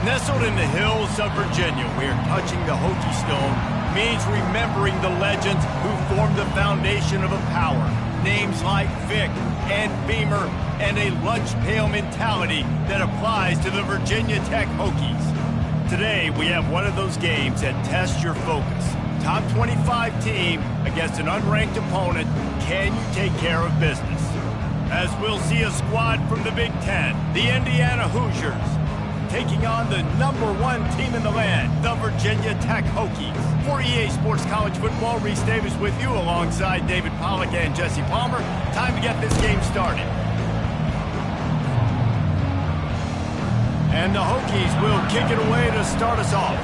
Nestled in the hills of Virginia, where touching the Hokie Stone means remembering the legends who formed the foundation of a power. Names like Vic and Beamer and a lunch pail mentality that applies to the Virginia Tech Hokies. Today, we have one of those games that tests your focus. Top 25 team against an unranked opponent. Can you take care of business? As we'll see a squad from the Big Ten, the Indiana Hoosiers, taking on the #1 team in the land, the Virginia Tech Hokies. For EA Sports College Football, Reese Davis with you alongside David Pollack and Jesse Palmer. Time to get this game started. And the Hokies will kick it away to start us off.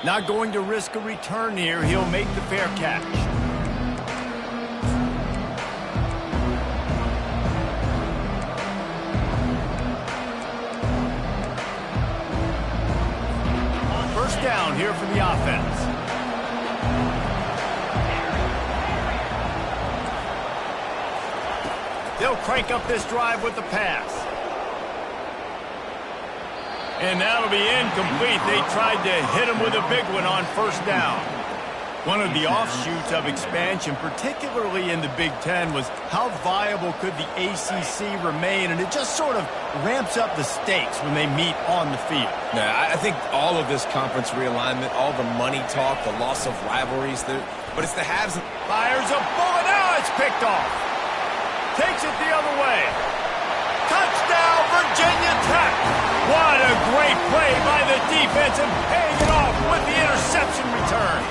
Not going to risk a return here. He'll make the fair catch. First down here for the offense. They'll crank up this drive with the pass. And that'll be incomplete. They tried to hit him with a big one on first down. One of the offshoots of expansion, particularly in the Big Ten, was how viable could the ACC remain, and it just sort of ramps up the stakes when they meet on the field. Yeah, I think all of this conference realignment, all the money talk, the loss of rivalries, but it's the haves. Fires a bullet. Now it's picked off. Takes it the other way. Touchdown, Virginia Tech. What a great play by the defense and paying it off with the interception return.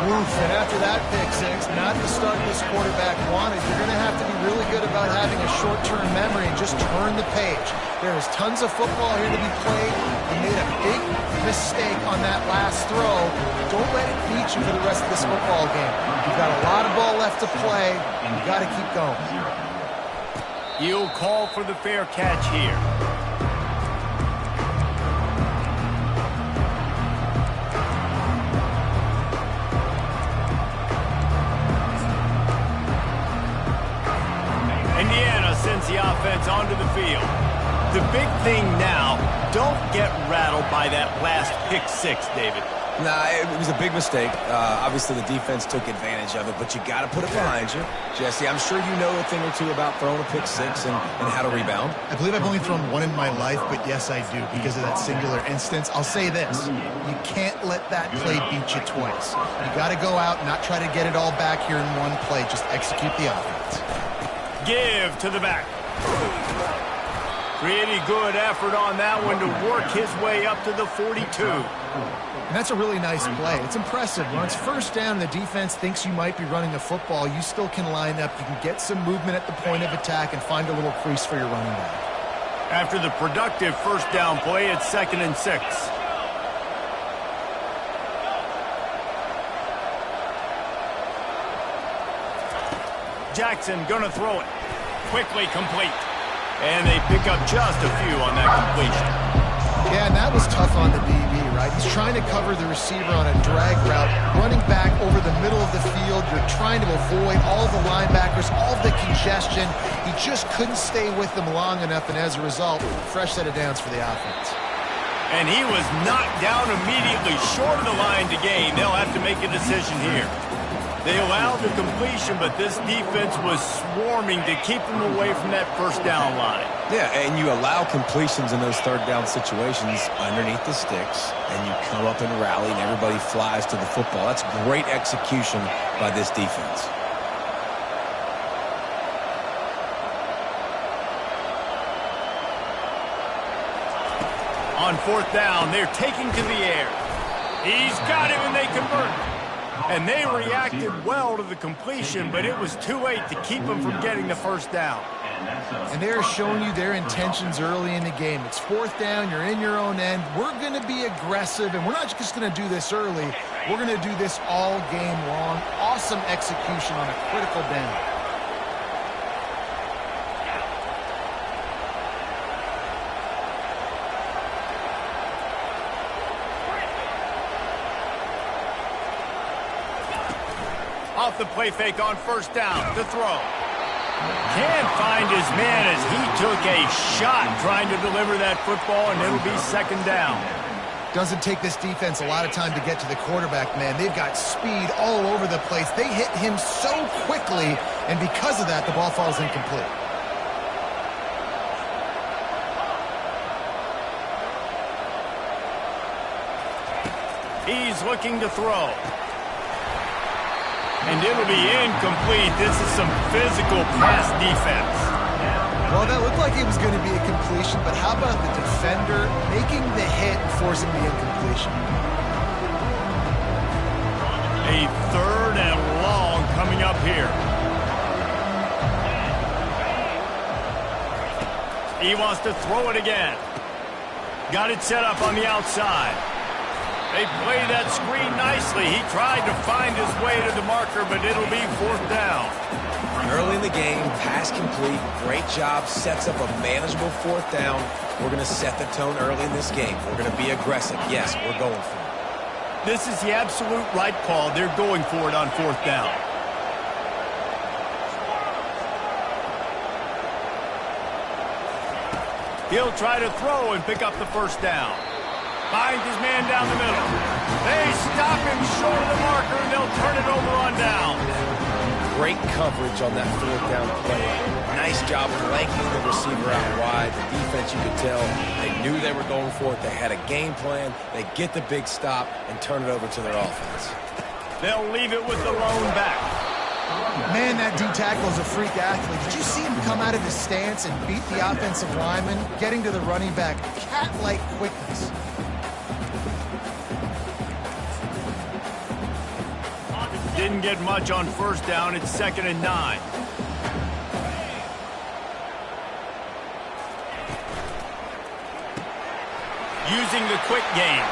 Oof, and after that pick six, not the start this quarterback wanted. You're going to have to be really good about having a short-term memory and just turn the page. There is tons of football here to be played. You made a big mistake on that last throw. Don't let it beat you for the rest of this football game. You've got a lot of ball left to play. You've got to keep going. He'll call for the fair catch here. Indiana sends the offense onto the field. The big thing now, don't get rattled by that last pick six, David. Nah, it was a big mistake. Obviously, the defense took advantage of it, but you got to put it behind you. Jesse, I'm sure you know a thing or two about throwing a pick six and how to rebound. I believe I've only thrown one in my life, but yes, I do, because of that singular instance. I'll say this. You can't let that play beat you twice. You got to go out and not try to get it all back here in one play. Just execute the offense. Give to the back. Pretty good effort on that one to work his way up to the 42. And that's a really nice play. It's impressive. When it's first down, the defense thinks you might be running the football. You still can line up. You can get some movement at the point of attack and find a little crease for your running back. After the productive first down play, it's 2nd and 6. Jackson gonna throw it. Quickly complete. And they pick up just a few on that completion. Yeah, and that was tough on the DB, right? He's trying to cover the receiver on a drag route, running back over the middle of the field. You're trying to avoid all the linebackers, all the congestion. He just couldn't stay with them long enough, and as a result, fresh set of downs for the offense. And he was knocked down immediately short of the line to gain. They'll have to make a decision here. They allowed the completion, but this defense was swarming to keep them away from that first down line. Yeah, and you allow completions in those third down situations underneath the sticks, and you come up and rally, and everybody flies to the football. That's great execution by this defense. On fourth down, they're taking to the air. He's got him, and they convert. And they reacted well to the completion, but it was too late to keep them from getting the first down. And they're showing you their intentions early in the game. It's fourth down, you're in your own end. We're going to be aggressive, and we're not just going to do this early. We're going to do this all game long. Awesome execution on a critical down. Off the play fake on first down, the throw. Can't find his man as he took a shot trying to deliver that football, and it'll be second down. Doesn't take this defense a lot of time to get to the quarterback, man. They've got speed all over the place. They hit him so quickly, and because of that, the ball falls incomplete. He's looking to throw. And it'll be incomplete. This is some physical pass defense. Well, that looked like it was going to be a completion, but how about the defender making the hit and forcing the incompletion? A third and long coming up here. He wants to throw it again. Got it set up on the outside. They play that screen nicely. He tried to find his way to the marker, but it'll be fourth down. Early in the game, pass complete. Great job. Sets up a manageable fourth down. We're going to set the tone early in this game. We're going to be aggressive. Yes, we're going for it. This is the absolute right call. They're going for it on fourth down. He'll try to throw and pick up the first down. Finds his man down the middle. They stop him short of the marker, and they'll turn it over on down. Great coverage on that fourth down play. Nice job blanking the receiver out wide. The defense, you could tell, they knew they were going for it. They had a game plan. They get the big stop and turn it over to their offense. They'll leave it with the lone back. Man, that D-tackle is a freak athlete. Did you see him come out of his stance and beat the offensive lineman, getting to the running back? Cat-like quickness. Didn't get much on first down. It's 2nd and 9. Using the quick game.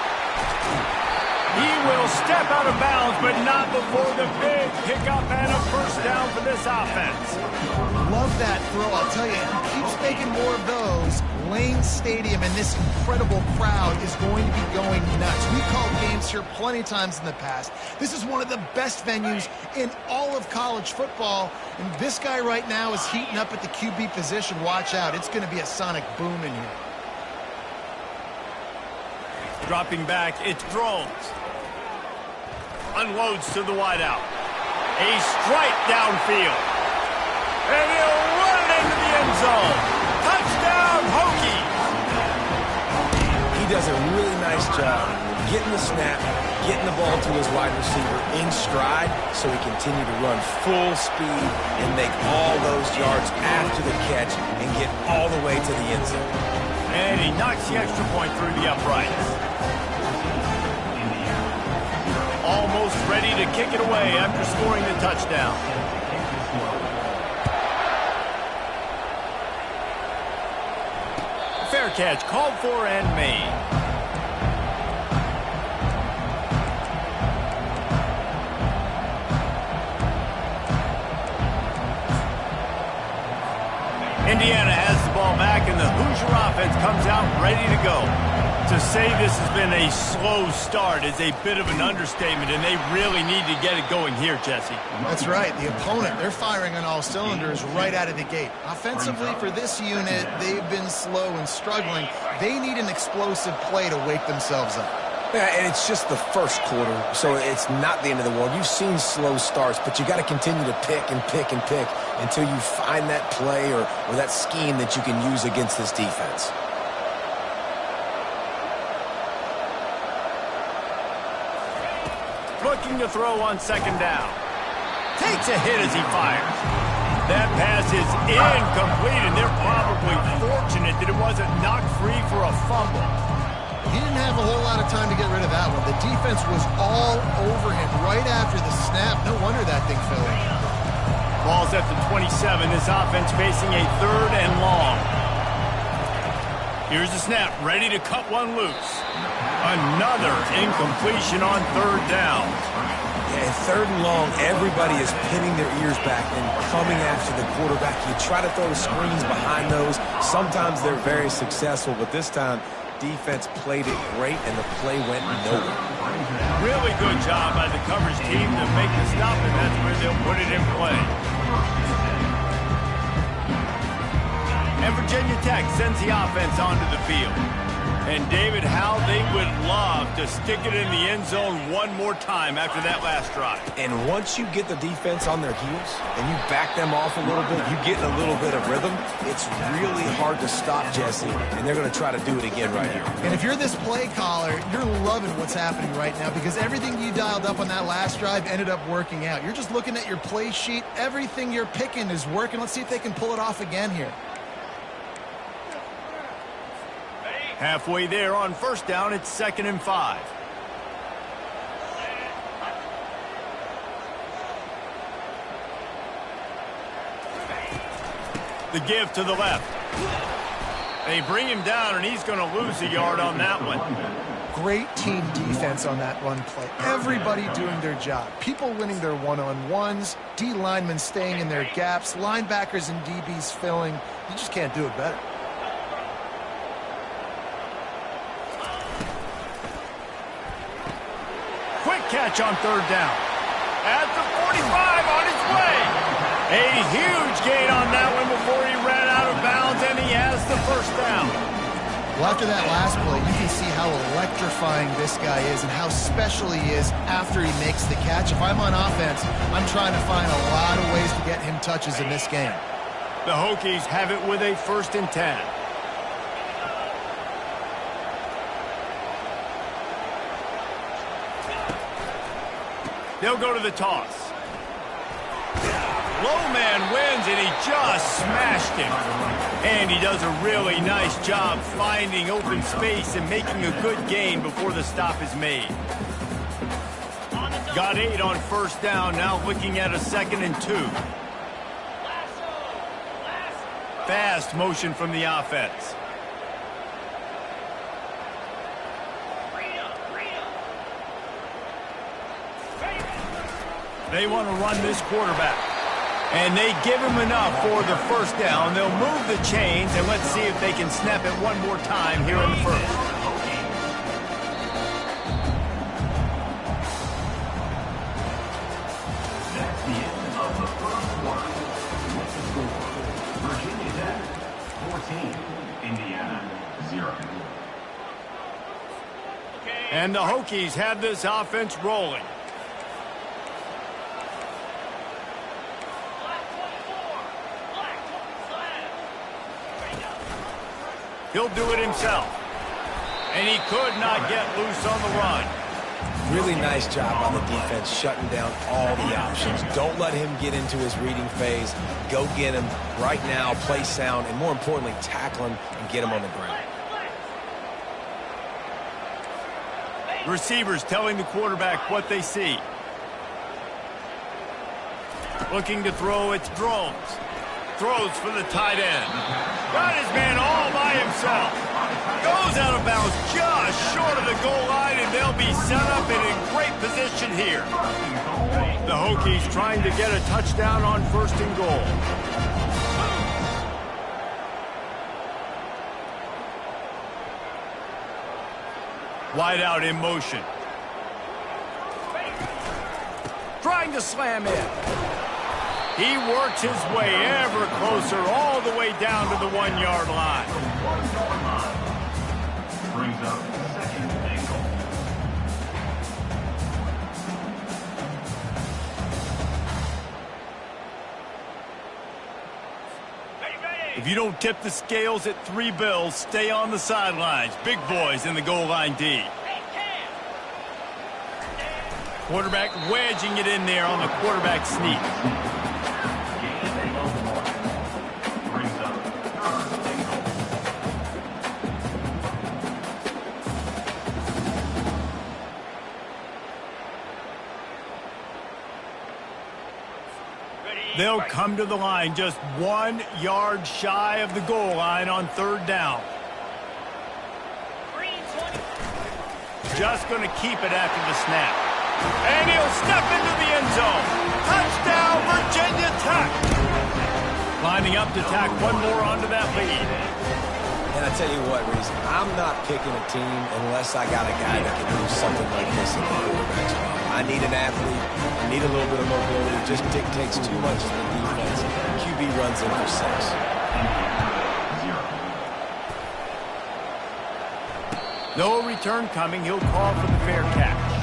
He will step out of bounds, but not before the big pickup and a first down for this offense. Love that throw. I'll tell you, he keeps making more of those. Lane Stadium and this incredible crowd is going to be going nuts. We've called games here plenty of times in the past. This is one of the best venues in all of college football, and this guy right now is heating up at the QB position. Watch out. It's going to be a sonic boom in here. Dropping back, it's Drones. Unloads to the wideout. A strike downfield. And he'll run it into the end zone. Touchdown, Hokies! He does a really nice job getting the snap, getting the ball to his wide receiver in stride so he continue to run full speed and make all those yards after the catch and get all the way to the end zone. And he knocks the extra point through the uprights. Almost ready to kick it away after scoring the touchdown. Fair catch called for and made. Indiana has the ball back, and the Hoosier offense comes out ready to go. To say this has been a slow start is a bit of an understatement, and they really need to get it going here, Jesse. That's right. The opponent, they're firing on all cylinders right out of the gate. Offensively, for this unit, they've been slow and struggling. They need an explosive play to wake themselves up. Yeah, and it's just the first quarter, so it's not the end of the world. You've seen slow starts, but you got to continue to pick and pick and pick until you find that play or that scheme that you can use against this defense. Looking to throw on second down. Takes a hit as he fires. That pass is incomplete, and they're probably fortunate that it wasn't knocked free for a fumble. He didn't have a whole lot of time to get rid of that one. The defense was all over him right after the snap. No wonder that thing fell in. Ball's at the 27. This offense facing a 3rd and long. Here's the snap, ready to cut one loose. Another incompletion on 3rd down. Yeah, and 3rd and long, everybody is pinning their ears back and coming after the quarterback. You try to throw screens behind those. Sometimes they're very successful, but this time, defense played it great, and the play went nowhere. Really good job by the coverage team to make the stop, and that's where they'll put it in play. And Virginia Tech sends the offense onto the field. And, David, how they would love to stick it in the end zone one more time after that last drive. And once you get the defense on their heels and you back them off a little bit, you get in a little bit of rhythm, it's really hard to stop Jesse, and they're going to try to do it again right here. And if you're this play caller, you're loving what's happening right now because everything you dialed up on that last drive ended up working out. You're just looking at your play sheet. Everything you're picking is working. Let's see if they can pull it off again here. Halfway there on first down, it's 2nd and 5. The give to the left. They bring him down, and he's going to lose a yard on that one. Great team defense on that run play. Everybody doing their job. People winning their one-on-ones, D linemen staying in their gaps, linebackers and DBs filling. You just can't do it better. Quick catch on 3rd down. At the 45 on his way. A huge gain on that one before he ran out of bounds, and he has the first down. Well, after that last play, you can see how electrifying this guy is and how special he is after he makes the catch. If I'm on offense, I'm trying to find a lot of ways to get him touches in this game. The Hokies have it with a 1st and 10. They'll go to the toss. Low man wins, and he just smashed him. And he does a really nice job finding open space and making a good gain before the stop is made. Got 8 on 1st down, now looking at a 2nd and 2. Fast motion from the offense. They want to run this quarterback. And they give him enough for the 1st down. They'll move the chains, and let's see if they can snap it one more time here in the 1st. That's the end of the 1st quarter. What's the score? Virginia Tech 14, Indiana 0. And the Hokies have this offense rolling. He'll do it himself. And he could not get loose on the run. Really nice job on the defense, shutting down all the options. Don't let him get into his reading phase. Go get him right now, play sound, and more importantly, tackle him and get him on the ground. Receivers telling the quarterback what they see. Looking to throw, it's Drones. Throws for the tight end. Got his man all by himself. Goes out of bounds just short of the goal line, and they'll be set up and in great position here. The Hokies trying to get a touchdown on 1st and goal. Wide out in motion. Trying to slam in. He works his way ever closer all the way down to the 1-yard line. Brings up 2nd and goal. If you don't tip the scales at 3 bills, stay on the sidelines. Big boys in the goal line D. Quarterback wedging it in there on the quarterback sneak. They'll come to the line just 1 yard shy of the goal line on 3rd down. Just going to keep it after the snap. And he'll step into the end zone. Touchdown, Virginia Tech. Lining up to tack one more onto that lead. And I tell you what, Reese, I'm not picking a team unless I got a guy that can do something like this in the quarterback spot. I need an athlete. I need a little bit of mobility. It just dictates too much of the defense. QB runs in for 6. No return coming. He'll call for the fair catch.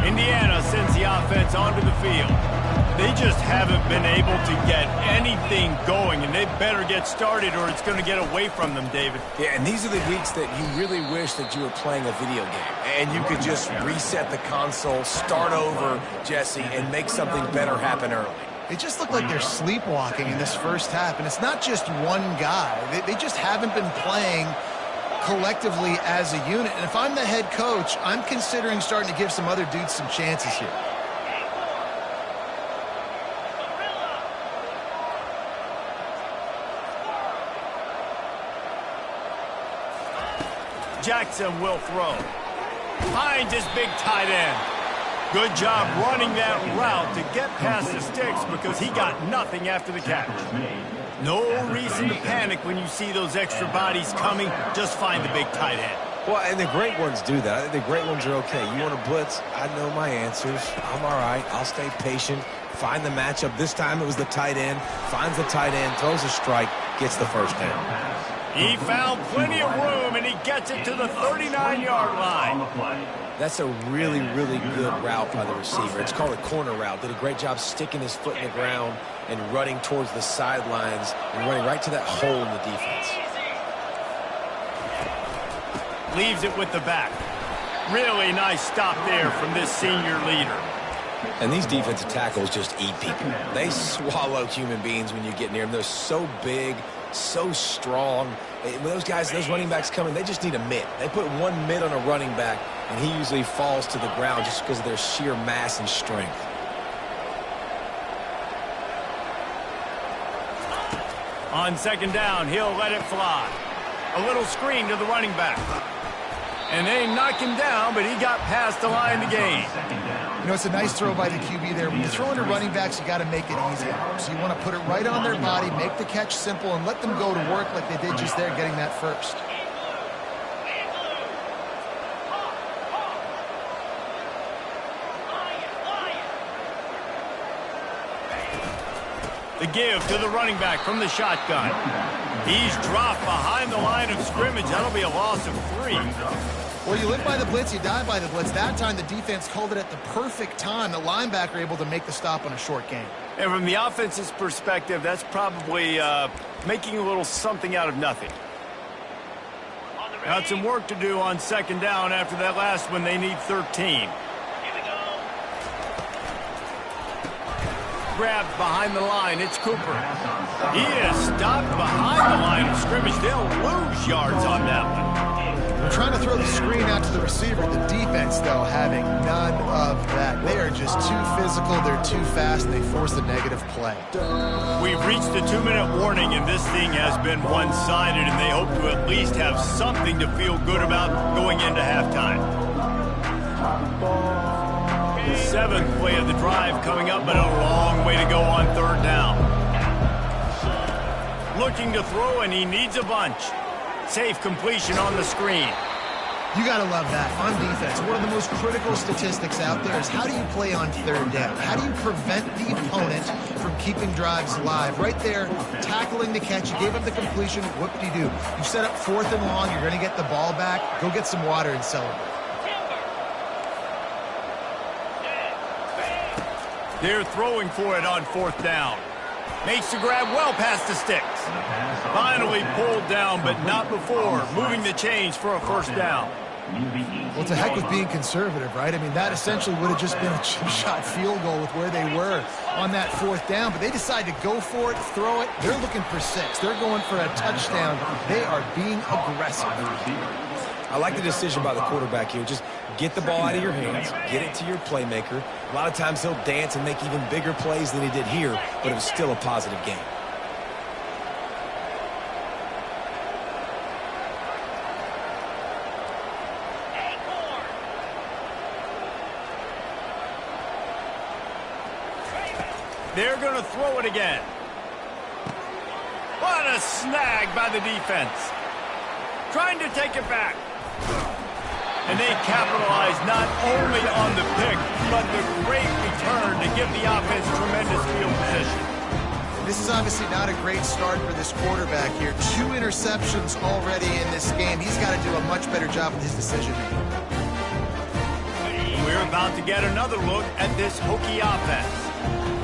Indiana sends the offense onto the field. They just haven't been able to get anything going, and they better get started or it's going to get away from them, David. Yeah, and these are the weeks that you really wish that you were playing a video game and you could just reset the console, start over, Jesse, and make something better happen early. They just look like they're sleepwalking in this first half, and it's not just one guy. They just haven't been playing collectively as a unit. And if I'm the head coach, I'm considering starting to give some other dudes some chances here. Jackson will throw. Finds his big tight end. Good job running that route to get past the sticks because he got nothing after the catch. No reason to panic when you see those extra bodies coming. Just find the big tight end. Well, and the great ones do that. I think the great ones are okay. You want to blitz? I know my answers. I'm all right. I'll stay patient. Find the matchup. This time it was the tight end. Finds the tight end, throws a strike, gets the first down. He found plenty of room, and he gets it to the 39-yard line. That's a really, really good route by the receiver. It's called a corner route. Did a great job sticking his foot in the ground and running towards the sidelines and running right to that hole in the defense. Leaves it with the back. Really nice stop there from this senior leader. And these defensive tackles just eat people. They swallow human beings when you get near them. They're so big, so strong. When those guys, those running backs come in, they just need a mid. They put one mid on a running back, and he usually falls to the ground just because of their sheer mass and strength. On second down, he'll let it fly. A little screen to the running back. And they knock him down, but he got past the line to gain. You know, it's a nice throw by the QB there. When you're throwing to running backs, you got to make it easy. So you want to put it right on their body, make the catch simple, and let them go to work like they did just there, getting that first. The give to the running back from the shotgun. He's dropped behind the line of scrimmage. That'll be a loss of 3. Well, you live by the blitz, you die by the blitz. That time, the defense called it at the perfect time. The linebacker able to make the stop on a short gain. And from the offense's perspective, that's probably making a little something out of nothing. Got some work to do on second down after that last one. They need 13. Grabbed behind the line. It's Cooper. He is stopped behind the line of scrimmage. They'll lose yards on that one. They're trying to throw the screen out to the receiver. The defense, though, having none of that. They are just too physical. They're too fast. And they force the negative play. We've reached the 2-minute warning, and this thing has been one-sided, and they hope to at least have something to feel good about going into halftime. The 7th play of the drive coming up, but a long way to go on third down. Looking to throw, and he needs a bunch. Safe completion on the screen. You got to love that. On defense, one of the most critical statistics out there is how do you play on third down? How do you prevent the opponent from keeping drives alive? Right there, tackling the catch. You gave up the completion. Whoop-de-doo. You set up 4th and long. You're going to get the ball back. Go get some water and celebrate. They're throwing for it on 4th down. Makes the grab well past the sticks. Finally pulled down, but not before. Moving the chains for a first down. Well, it's a heck with being conservative, right? I mean, that essentially would have just been a chip shot field goal with where they were on that 4th down. But they decide to go for it, throw it. They're looking for 6. They're going for a touchdown. They are being aggressive. I like the decision by the quarterback here. Just get the ball out of your hands, get it to your playmaker. A lot of times he'll dance and make even bigger plays than he did here, but it was still a positive game. They're going to throw it again. What a snag by the defense. Trying to take it back. And they capitalized not only on the pick, but the great return to give the offense tremendous field position. This is obviously not a great start for this quarterback here. 2 interceptions already in this game. He's got to do a much better job with his decision-making. We're about to get another look at this Hokie offense.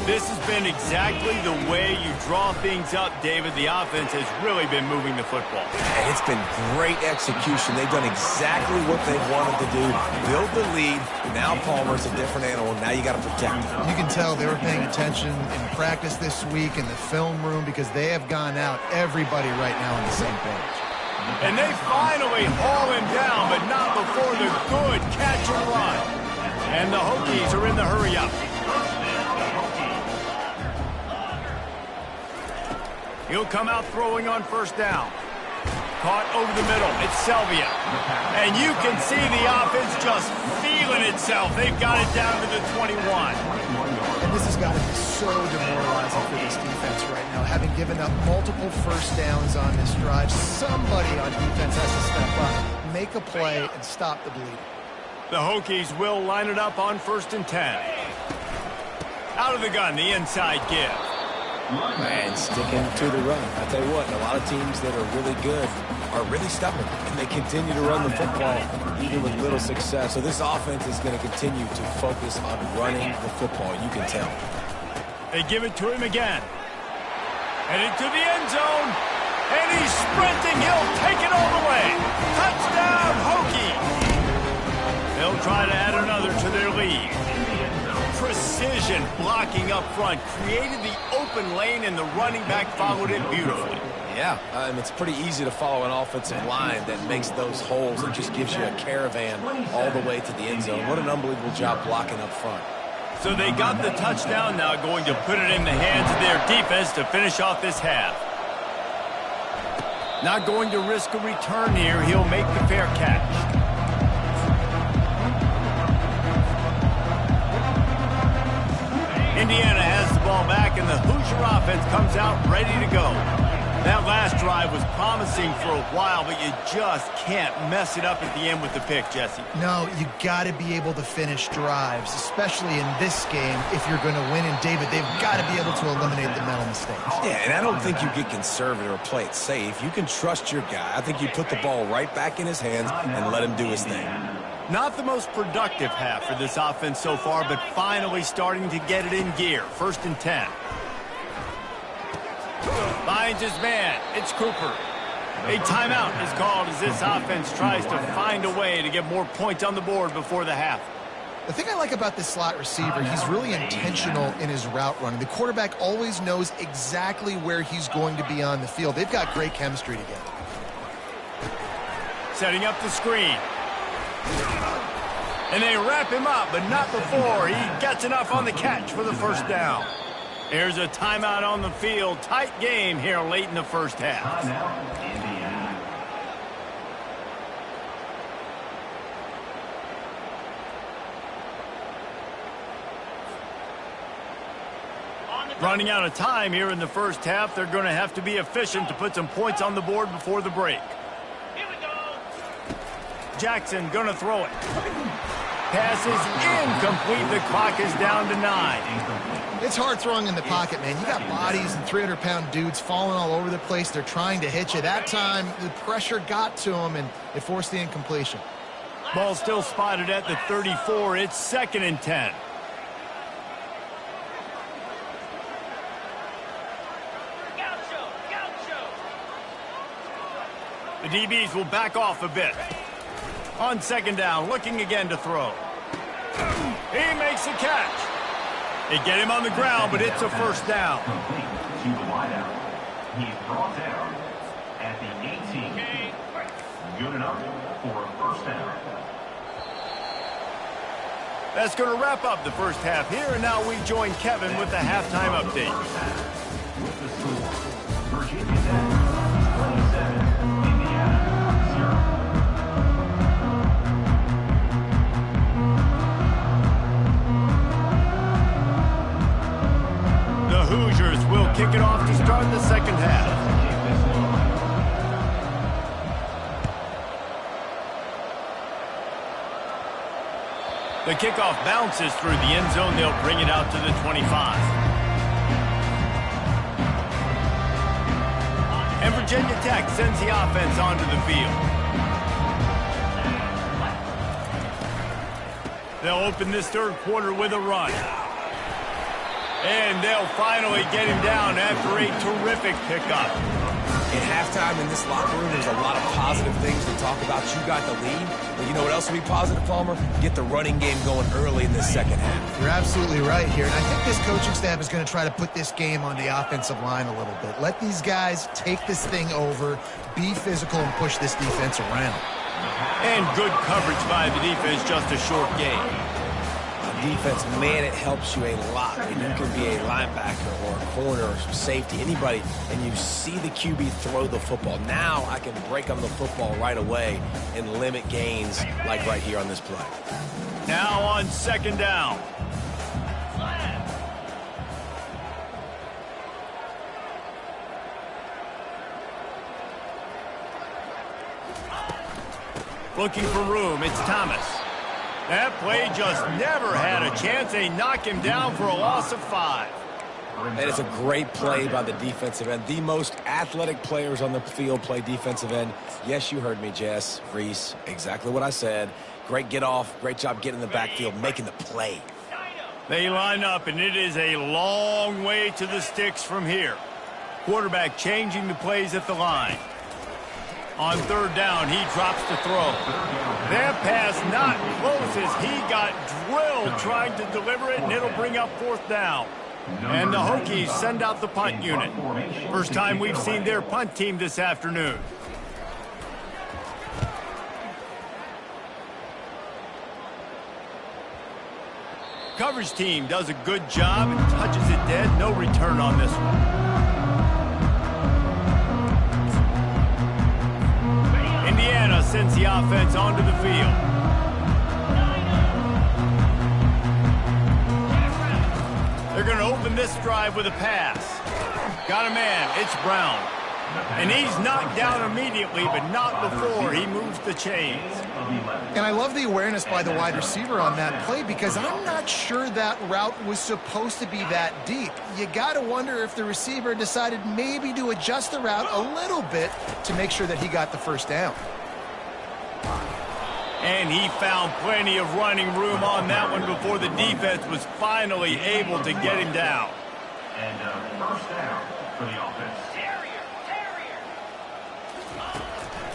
This has been exactly the way you draw things up, David. The offense has really been moving the football. And it's been great execution. They've done exactly what they've wanted to do. Build the lead. Now Palmer's a different animal. Now you got to protect him. You can tell they were paying attention in practice this week in the film room because they have gone out, everybody right now on the same page. And they finally haul him down, but not before the good catch and run. And the Hokies are in the hurry-up. He'll come out throwing on first down. Caught over the middle. It's Selvia. And you can see the offense just feeling itself. They've got it down to the 21. And this has got to be so demoralizing for this defense right now. Having given up multiple first downs on this drive, somebody on defense has to step up, make a play, and stop the bleeding. The Hokies will line it up on 1st and 10. Out of the gun, the inside give. And sticking to the run. I tell you what, a lot of teams that are really good are really stubborn, and they continue to run the football even with little success. So this offense is going to continue to focus on running the football. You can tell. They give it to him again. Headed to the end zone. And he's sprinting. He'll take it all the way. Touchdown, Hokie. They'll try to add another to their lead. Precision blocking up front. Created the open lane, and the running back followed it beautifully. Yeah, and it's pretty easy to follow an offensive line that makes those holes and just gives you a caravan all the way to the end zone. What an unbelievable job blocking up front. So they got the touchdown, now going to put it in the hands of their defense to finish off this half. Not going to risk a return here. He'll make the fair catch. Indiana has the ball back, and the Hoosier offense comes out ready to go. That last drive was promising for a while, but you just can't mess it up at the end with the pick, Jesse. No, you got to be able to finish drives, especially in this game if you're going to win. And, David, they've got to be able to eliminate the mental mistakes. Yeah, and I don't think you get conservative or play it safe. You can trust your guy. I think you put the ball right back in his hands and let him do his thing. Not the most productive half for this offense so far, but finally starting to get it in gear. 1st and 10. Finds his man. It's Cooper. A timeout is called as this offense tries to find a way to get more points on the board before the half. The thing I like about this slot receiver, he's really intentional in his route running. The quarterback always knows exactly where he's going to be on the field. They've got great chemistry together. Setting up the screen. And they wrap him up, but not before he gets enough on the catch for the first down. There's a timeout on the field. Tight game here late in the first half. Running out of time here in the first half. They're going to have to be efficient to put some points on the board before the break. Here we go. Jackson going to throw it. Pass is incomplete. The clock is down to 9. It's hard throwing in the pocket, man. You got bodies and 300-pound dudes falling all over the place. They're trying to hit you. That time, the pressure got to him, and it forced the incompletion. Ball still spotted at the 34. It's 2nd and 10. The DBs will back off a bit. On 2nd down, looking again to throw. He makes the catch. They get him on the ground, but it's a first down. Complete to the wideout. He's brought down at the 18. Good enough for a first down. That's going to wrap up the first half here, and now we join Kevin with the halftime update. With the score, Virginia Tech 27, Indiana 0. The Hoosiers will kick it off to start the second half. The kickoff bounces through the end zone. They'll bring it out to the 25. And Virginia Tech sends the offense onto the field. They'll open this third quarter with a run. And they'll finally get him down after a terrific pickup. At halftime in this locker room, there's a lot of positive things to talk about. You got the lead, but you know what else will be positive, Palmer? Get the running game going early in the second half. You're absolutely right here. And I think this coaching staff is going to try to put this game on the offensive line a little bit. Let these guys take this thing over, be physical, and push this defense around. And good coverage by the defense, just a short game. Defense, man, it helps you a lot when you can be a linebacker or a corner or some safety, anybody, and you see the QB throw the football. Now I can break on the football right away and limit gains like right here on this play. Now on second down. Looking for room, it's Thomas. That play just never had a chance. They knock him down for a loss of 5. And it's a great play by the defensive end. The most athletic players on the field play defensive end. Yes, you heard me, Jess, Reese, exactly what I said. Great get off, great job getting in the backfield, making the play. They line up, and it is a long way to the sticks from here. Quarterback changing the plays at the line. On third down, he drops the throw. That pass not close as he got drilled trying to deliver it, and it'll bring up fourth down. And the Hokies send out the punt unit. First time we've seen their punt team this afternoon. Coverage team does a good job and touches it dead. No return on this one. Indiana sends the offense onto the field. They're going to open this drive with a pass. Got a man. It's Brown. And he's knocked down immediately, but not before he moves the chains. And I love the awareness by the wide receiver on that play because I'm not sure that route was supposed to be that deep. You got to wonder if the receiver decided maybe to adjust the route a little bit to make sure that he got the first down. And he found plenty of running room on that one before the defense was finally able to get him down. And first down for the offense.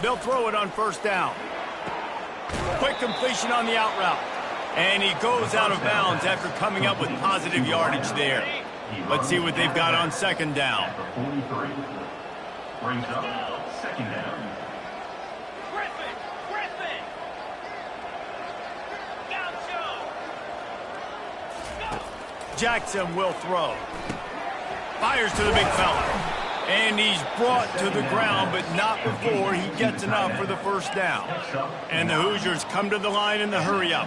They'll throw it on first down. Quick completion on the out route. And he goes out of bounds after coming up with positive yardage there. Let's see what they've got on second down. 43. Brings up second down. Jackson will throw. Fires to the big fella. And he's brought to the ground, but not before he gets enough for the first down. And the Hoosiers come to the line in the hurry-up.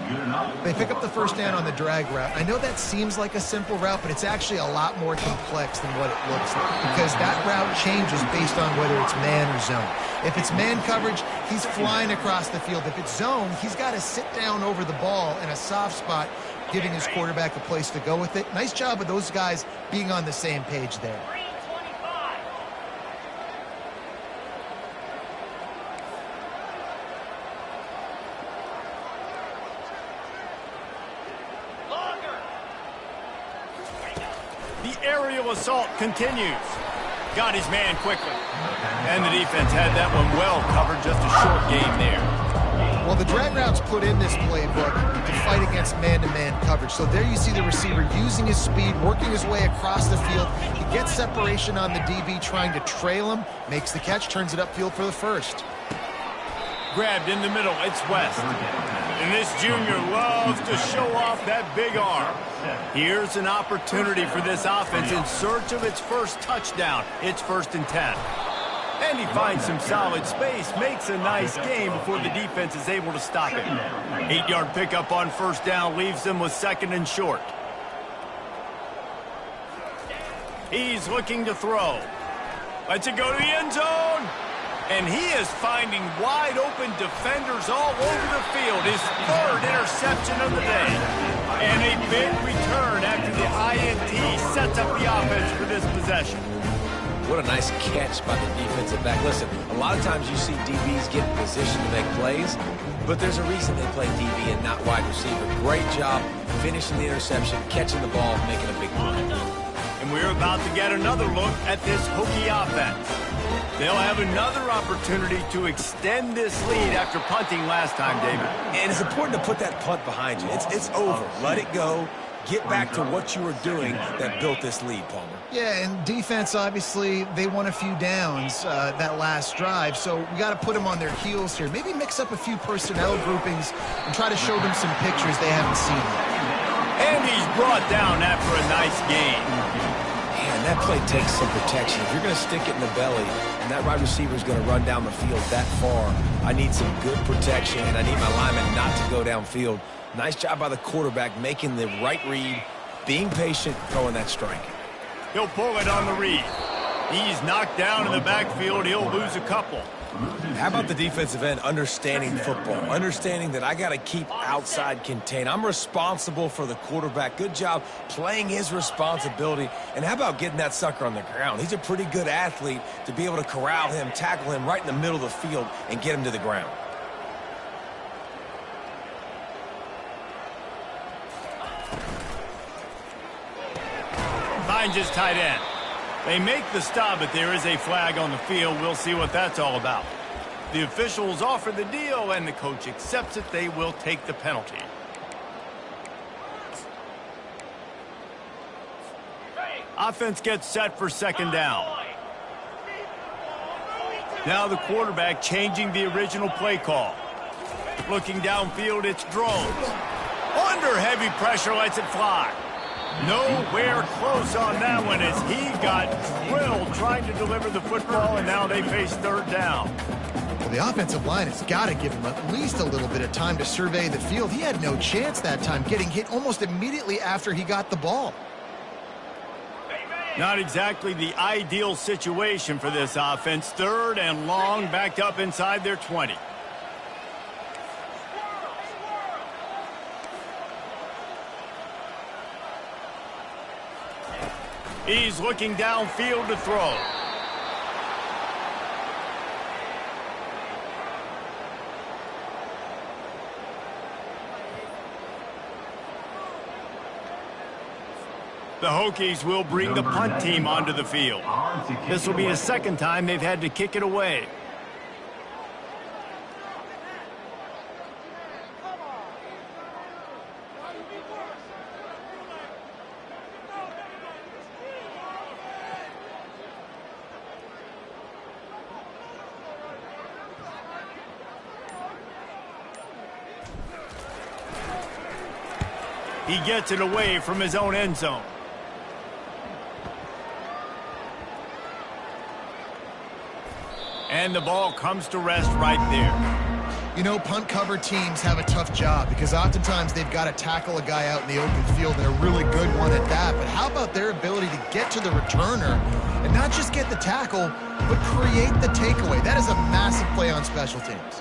They pick up the first down on the drag route. I know that seems like a simple route, but it's actually a lot more complex than what it looks like because that route changes based on whether it's man or zone. If it's man coverage, he's flying across the field. If it's zone, he's got to sit down over the ball in a soft spot, giving his quarterback a place to go with it. Nice job of those guys being on the same page there. The aerial assault continues. Got his man quickly. And the defense had that one well covered, just a short game there. Well, the drag route's put in this playbook to fight against man-to-man coverage. So there you see the receiver using his speed, working his way across the field. He gets separation on the DB, trying to trail him, makes the catch, turns it upfield for the first. Grabbed in the middle, it's West. And this junior loves to show off that big arm. Here's an opportunity for this offense in search of its first touchdown. It's 1st and 10. And he finds some solid space, makes a nice game before the defense is able to stop it. 8-yard pickup on first down leaves them with 2nd and short. He's looking to throw. Lets it go to the end zone. And he is finding wide-open defenders all over the field. His third interception of the day. And a big return after the INT sets up the offense for this possession. What a nice catch by the defensive back. Listen, a lot of times you see DBs get in position to make plays, but there's a reason they play DB and not wide receiver. Great job finishing the interception, catching the ball, making a big play. And we're about to get another look at this Hokie offense. They'll have another opportunity to extend this lead after punting last time, David. And it's important to put that punt behind you. It's over. Let it go. Get back to what you were doing that built this lead, Palmer. Yeah, and defense, obviously, they won a few downs that last drive, so we got to put them on their heels here. Maybe mix up a few personnel groupings and try to show them some pictures they haven't seen yet. And he's brought down after a nice gain. Man, that play takes some protection. If you're going to stick it in the belly and that wide receiver is going to run down the field that far, I need some good protection, and I need my lineman not to go downfield. Nice job by the quarterback making the right read, being patient, throwing that strike. He'll pull it on the read. He's knocked down in the backfield. He'll lose a couple. How about the defensive end understanding football, understanding that I got to keep outside contained. I'm responsible for the quarterback. Good job playing his responsibility. And how about getting that sucker on the ground? He's a pretty good athlete to be able to corral him, tackle him right in the middle of the field, and get him to the ground. Finds his tight end. They make the stop, but there is a flag on the field. We'll see what that's all about. The officials offer the deal, and the coach accepts it. They will take the penalty. Offense gets set for second down. Now the quarterback changing the original play call. Looking downfield, it's drones. Under heavy pressure, lets it fly. Nowhere close on that one as he got drilled trying to deliver the football, and now they face third down. Well, the offensive line has got to give him at least a little bit of time to survey the field. He had no chance that time, getting hit almost immediately after he got the ball. Not exactly the ideal situation for this offense. Third and long, backed up inside their 20. He's looking downfield to throw. The Hokies will bring the punt team onto the field. This will be the second time they've had to kick it away. He gets it away from his own end zone. And the ball comes to rest right there. You know, punt cover teams have a tough job because oftentimes they've got to tackle a guy out in the open field, and a really good one at that. But how about their ability to get to the returner and not just get the tackle, but create the takeaway? That is a massive play on special teams.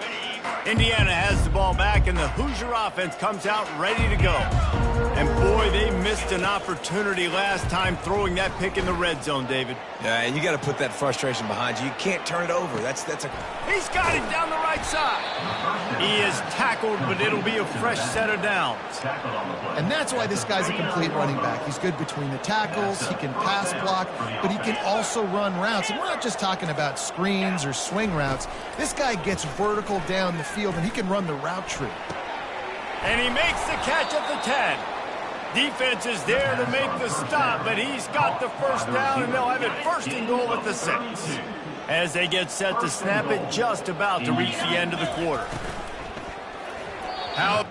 Indiana has the ball back, and the Hoosier offense comes out ready to go. And boy, they missed an opportunity last time throwing that pick in the red zone, David. Yeah, and you got to put that frustration behind you. You can't turn it over. That's a... He's got it down the right side. He is tackled, but it'll be a fresh set of downs. And that's why this guy's a complete running back. He's good between the tackles, he can pass block, but he can also run routes. And we're not just talking about screens or swing routes. This guy gets vertical down the field, and he can run the route tree. And he makes the catch at the 10. Defense is there to make the stop, but he's got the first down, and they'll have it first and goal at the 6. As they get set to snap it, just about to reach the end of the quarter. How